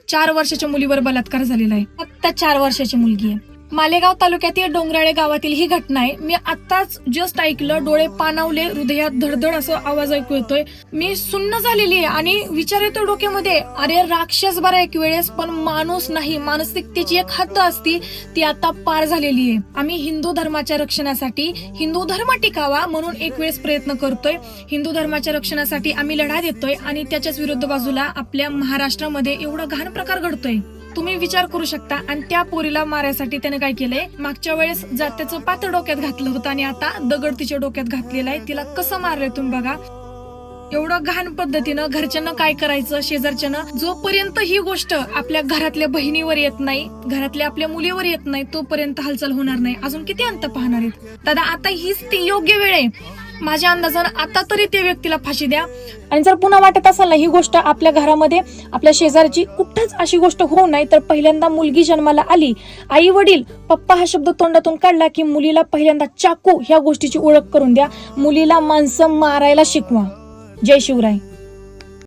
4 वर्षाच्या मुलीवर बलात्कार झालेला आहे. फक्त 4 वर्षाची मुलगी आहे. मालेगाव तालुक्यातील डोंगराळे गावातील ही घटना आहे. मी आताच जस्ट ऐकलं, डोळे पाणावले, हृदयात धडधड असं आवाज ऐकू येतोय. मी सुन्न झालेली आहे आणि विचार येतो डोक्यामध्ये, अरे राक्षस बरा एक वेळेस, पण माणूस नाही. मानसिकतेची एक हद्द असती, ती आता पार झालेली आहे. आम्ही हिंदू धर्माच्या रक्षणासाठी, हिंदू धर्म टिकावा म्हणून एक वेळेस प्रयत्न करतोय. हिंदू धर्माच्या रक्षणासाठी आम्ही लढा देतोय आणि त्याच्याच विरुद्ध बाजूला आपल्या महाराष्ट्रामध्ये एवढा घाण प्रकार घडतोय. तुम्ही विचार करू शकता. आणि त्या पोरीला मारायसाठी त्याने काय केलंय, मागच्या वेळेस जात्याचं पात्र डोक्यात घातलं होतं आणि आता दगड तिच्या डोक्यात घातलेला आहे. तिला कसं मारलंय तुम्ही बघा. एवढं घाण पद्धतीनं घरच्यांना काय करायचं, शेजारच्यानं. जोपर्यंत ही गोष्ट आपल्या घरातल्या बहिणीवर येत नाही, घरातल्या आपल्या मुलीवर येत नाही, तोपर्यंत हालचाल होणार नाही. अजून किती अंत पाहणार आहेत दादा. आता हीच ती योग्य वेळ आहे. माझ्या अंदाजानं आता तरी त्या व्यक्तीला फाशी द्या. आणि जर पुन्हा वाटत असेल ना ही गोष्ट आपल्या घरामध्ये, आपल्या शेजारची कुठंच अशी गोष्ट होऊ नये, तर पहिल्यांदा मुलगी जन्माला आली, आई वडील पप्पा हा शब्द तोंडातून काढला की मुलीला पहिल्यांदा चाकू ह्या गोष्टीची ओळख करून द्या. मुलीला माणसं मारायला शिकवा. जय शिवराय.